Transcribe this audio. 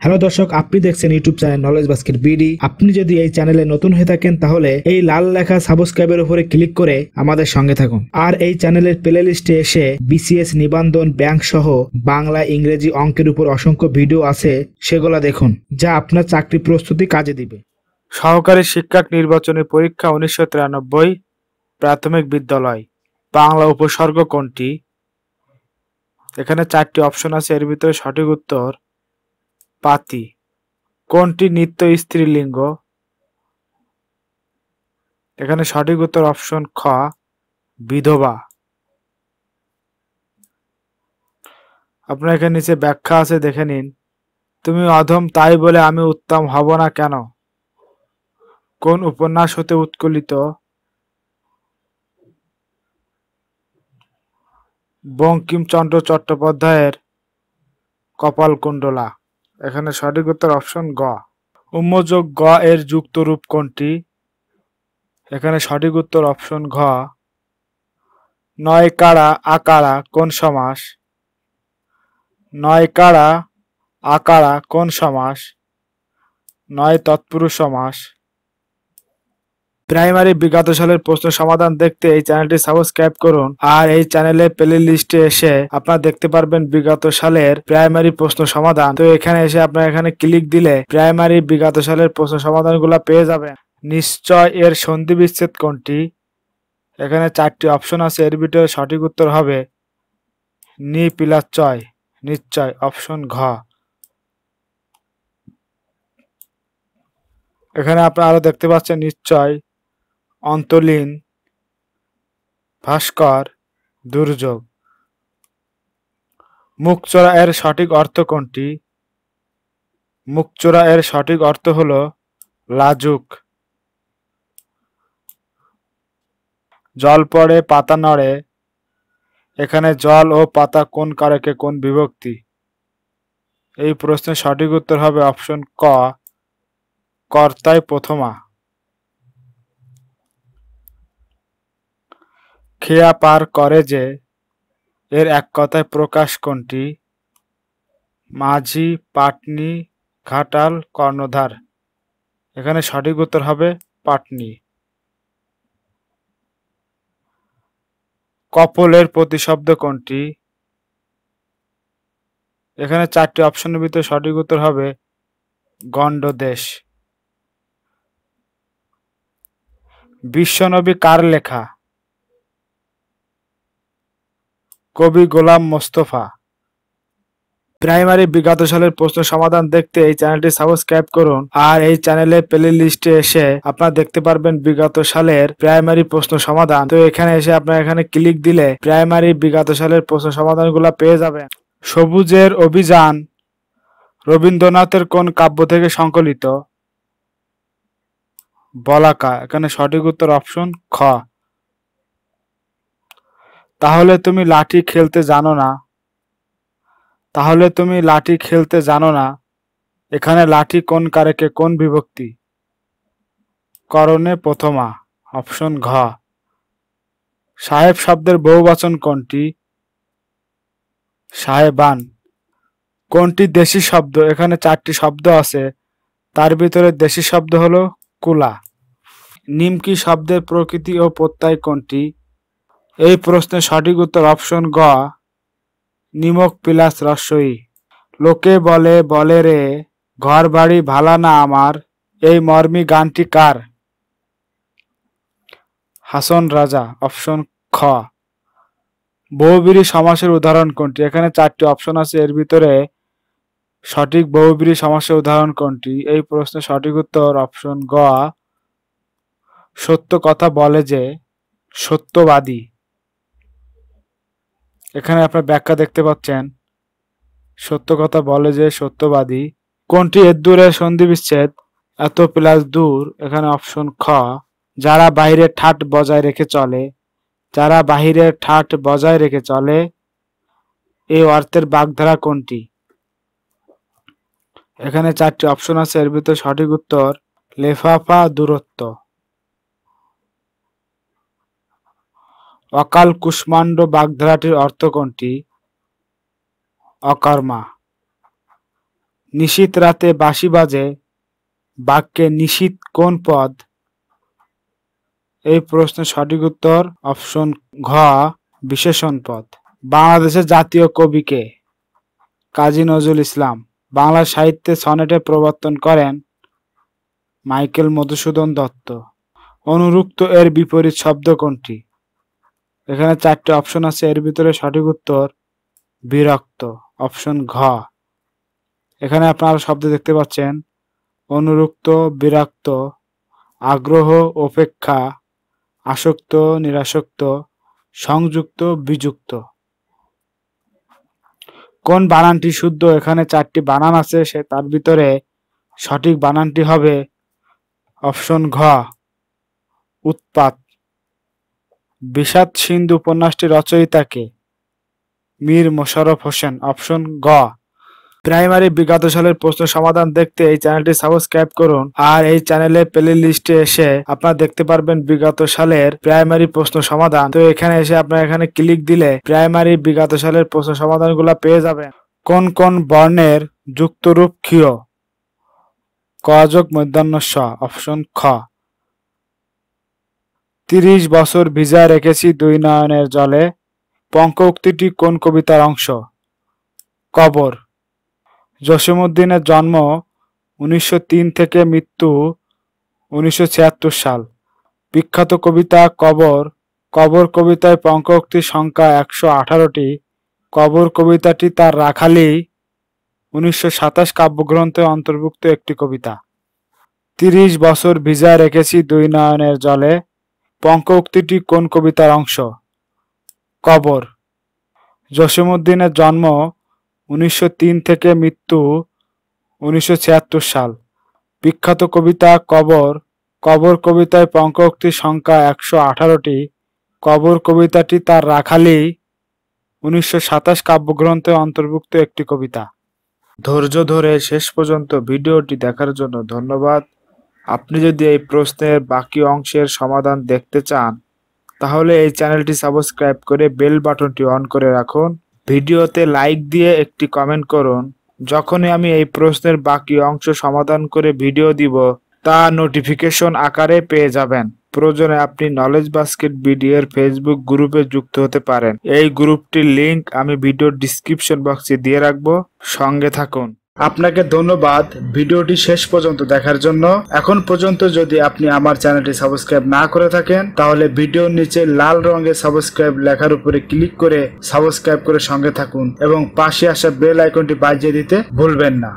Hello দর্শক, আপনি দেখছেন YouTube channel knowledge basket BD. আপনি যদি এই চ্যানেলে নতুন হয়ে থাকেন তাহলে এই লাল লেখা সাবস্ক্রাইবের উপরে ক্লিক করে আমাদের সঙ্গে থাকুন। আর এই চ্যানেলের প্লে লিস্টে এসে বিসিএস নিবন্ধন, ব্যাংক সহ বাংলা, ইংরেজি, অঙ্কের উপর অসংখ্য ভিডিও আছে, সেগুলো দেখুন, যা আপনার চাকরি প্রস্তুতি কাজে দিবে। সহকারী শিক্ষক নির্বাচনী পরীক্ষা 1993, প্রাথমিক বিদ্যালয়। বাংলা উপসর্গ কোনটি? এখানে 4টি অপশন আছে, এর ভিতরে সঠিক উত্তর পাতি। কোনটি নিত্য স্ত্রীলিঙ্গ? এখানে সঠিক উত্তর অপশন খ, বিধবা। আপনার এখানে নিচে ব্যাখ্যা আছে, দেখে নিন। তুমি অধম তাই বলে আমি উত্তম হব না কেন? কোন উপন্যাস হতে উৎকুলিত? বঙ্কিমচন্দ্র চট্টোপাধ্যায়ের কপালকুণ্ডলা। এখানে সঠিক উত্তর অপশন গ। উম্মযোগ গ এর যুক্ত রূপ কোনটি? এখানে সঠিক উত্তর অপশন ঘ, নয়কাড়া আকাড়া কোন সমাস? নয়কাড়া আকাড়া কোন সমাস? নয় তৎপুরুষ সমাস। প্রাইমারি বিগত সালের প্রশ্ন সমাধান দেখতে এই চ্যানেলটি সাবস্ক্রাইব করুন। আর এই চ্যানেলে প্লে লিস্টে এসে আপনারা দেখতে পারবেন বিগত সালের প্রাইমারি প্রশ্ন সমাধান। তো এখানে এসে আপনারা এখানে ক্লিক দিলে প্রাইমারি বিগত সালের প্রশ্ন সমাধানগুলো পেয়ে যাবেন। নিশ্চয় এর সন্ধি বিচ্ছেদ কোনটি? এখানে 4টি অপশন আছে, এর ভিতরে সঠিক উত্তর হবে নি প্লাস চয়, নিশ্চয়, অপশন ঘ। এখানে আপনারা আরো দেখতে পাচ্ছেন নিশ্চয়, অন্তলীন, ভাস্কর, দুর্যোগ। মুখচোরা এর সঠিক অর্থ কোনটি? মুখচোরা এর সঠিক অর্থ হলো লাজুক। জল পড়ে পাতা নড়ে, এখানে জল ও পাতা কোন কারকে কোন বিভক্তি? এই প্রশ্নের সঠিক উত্তর হবে অপশন ক, কর্তায় প্রথমা। খেয়া পার করে যে এর এক কথায় প্রকাশ কোনটি? মাঝি, পাটনি, ঘাটাল, কর্ণধার। এখানে সঠিক উত্তর হবে পাটনি। কপলের প্রতিশব্দ কোনটি? এখানে 4টি অপশনের ভিতরে সঠিক উত্তর হবে গণ্ডদেশ। বিশ্বনবী কার লেখা? কবি গোলাম মোস্তফা। প্রাইমারি বিগত সালের প্রশ্ন সমাধান দেখতে এই চ্যানেলটি সাবস্ক্রাইব করুন। আর এই চ্যানেলে প্লে লিস্টে এসে আপনারা দেখতে পারবেন বিগত সালের প্রাইমারি প্রশ্ন সমাধান। তো এখানে এসে আপনারা এখানে ক্লিক দিলে প্রাইমারি বিগত সালের প্রশ্ন সমাধানগুলো পেয়ে যাবেন। সবুজের অভিযান রবীন্দ্রনাথের কোন কাব্য থেকে সংকলিত? বলাকা। এখানে সঠিক উত্তর অপশন খ। তাহলে তুমি লাঠি খেলতে জানো না? তাহলে তুমি লাঠি খেলতে জানো না, এখানে লাঠি কোন কারকে কোন বিভক্তি? করণে প্রথমা, অপশন ঘ। সাহেব শব্দের বহুবচন কোনটি? সাহেবান। কোনটি দেশি শব্দ? এখানে 4টি শব্দ আছে, তার ভিতরে দেশি শব্দ হলো কুলা। নিমকি শব্দের প্রকৃতি ও প্রত্যয় কোনটি? এই প্রশ্নের সঠিক উত্তর অপশন গ, নিমক প্লাস রস্বই। লোকে বলে বলে রে ঘর বাড়ি ভালা না আমার, এই মর্মী গানটি কার? হাসন রাজা, অপশন খ। বহুব্রীহি সমাসের উদাহরণ কোনটি? এখানে 4টি অপশন আছে, এর ভিতরে সঠিক বহুব্রীহি সমাসের উদাহরণ কোনটি? এই প্রশ্নের সঠিক উত্তর অপশন গ, সত্য কথা বলে যে, সত্যবাদী। এখানে আপনার ব্যাখ্যা দেখতে পাচ্ছেন, সত্য কথা বলে যে, সত্যবাদী। কোনটি এদ্দুরের সন্ধি বিচ্ছেদ? এত প্লাস দূর। এখানে অপশন খ, যারা বাহিরের ঠাট বজায় রেখে চলে। যারা বাহিরের ঠাট বজায় রেখে চলে, এই অর্থের বাগধারা কোনটি? এখানে 4টি অপশন আছে, এর ভিতরে সঠিক উত্তর লেফাফা দূরত্ব। অকাল কুষ্মাণ্ড বাগধারাটির অর্থ কোনটি? অকর্মা। নিশীথ রাতে বাঁশি বাজে বাক্যে নিশীথ কোন পদ? এই প্রশ্নের সঠিক উত্তর অপশন ঘ বিশেষণ পদ। বাংলাদেশের জাতীয় কবি কে? কাজী নজরুল ইসলাম। বাংলা সাহিত্যে সনেটের প্রবর্তন করেন মাইকেল মধুসূদন দত্ত। অনুরুক্ত এর বিপরীত শব্দ কোনটি? এখানে 4টি অপশন আছে, এর ভিতরে সঠিক উত্তর বিরক্ত, অপশন ঘ। এখানে আপনারা শব্দ দেখতে পাচ্ছেন অনুরুক্ত, বিরক্ত, আগ্রহ, উপেক্ষা, আসক্ত, নিরাসক্ত, সংযুক্ত, বিযুক্ত। কোন বানানটি শুদ্ধ? এখানে 4টি বানান আছে, তার ভিতরে সঠিক বানানটি হবে অপশন ঘ উৎপাত। বিষাদ সিন্ধু উপন্যাসটি রচয়িতা কে? মীর মোশাররফ হোসেন, অপশন গ। প্রাইমারি বিগত সালের প্রশ্ন সমাধান দেখতে এই চ্যানেলটি সাবস্ক্রাইব করুন, আর এই চ্যানেলে প্লে লিস্টে এসে আপনারা দেখতে পারবেন বিগত সালের প্রাইমারি প্রশ্ন সমাধান। তো এখানে এসে আপনারা এখানে ক্লিক দিলে প্রাইমারি বিগত সালের প্রশ্ন সমাধানগুলো পেয়ে যাবেন। কোন কোন বর্ণের যুক্তরূপ ক্ষীয়? ক যোগ মূর্ধন্য ষ, অপশন খ। 30 বছর ভিজা রেখেছি দুই নয়নের জলে পঙ্ক উক্তিটি কোন কবিতার অংশ? কবর। জসীমউদ্দীনের জন্ম 1903 থেকে মৃত্যু 1976 সাল। বিখ্যাত কবিতা কবর। কবর কবিতায় পঙ্ক উক্তির সংখ্যা 118টি। কবর কবিতাটি তার রাখালি 1927 কাব্যগ্রন্থে অন্তর্ভুক্ত একটি কবিতা। 30 বছর ভিজা রেখেছি দুই নয়নের জলে পঙ্ক উক্তিটি কোন কবিতার অংশ? কবর। জসীমউদ্দীনের জন্ম 1903 থেকে মৃত্যু 1976 সাল। বিখ্যাত কবিতা কবর। কবর কবিতায় পঙ্ক উক্তির সংখ্যা 118টি। কবর কবিতাটি তার রাখালি 1927 কাব্যগ্রন্থে অন্তর্ভুক্ত একটি কবিতা। ধৈর্য ধরে শেষ পর্যন্ত ভিডিওটি দেখার জন্য ধন্যবাদ। আপনি যদি এই প্রশ্নের বাকি অংশের সমাধান দেখতে চান তাহলে এই চ্যানেলটি সাবস্ক্রাইব করে বেল বাটনটি অন করে রাখুন। ভিডিওতে লাইক দিয়ে একটি কমেন্ট করুন। যখনই আমি এই প্রশ্নের বাকি অংশ সমাধান করে ভিডিও দিব তা নোটিফিকেশন আকারে পেয়ে যাবেন। প্রয়োজনে আপনি নলেজ বাস্কেট বিডি এর ফেসবুক গ্রুপে যুক্ত হতে পারেন। এই গ্রুপটির লিংক আমি ভিডিওর ডিসক্রিপশন বক্সে দিয়ে রাখবো, সঙ্গে থাকুন। আপনাকে ধন্যবাদ ভিডিওটি শেষ পর্যন্ত দেখার জন্য। এখন পর্যন্ত যদি আপনি আমার চ্যানেলটি সাবস্ক্রাইব না করে থাকেন তাহলে ভিডিওর নিচে লাল রঙের সাবস্ক্রাইব লেখার উপরে ক্লিক করে সাবস্ক্রাইব করে সঙ্গে থাকুন এবং পাশে আসা বেল আইকনটি বাজিয়ে দিতে ভুলবেন না।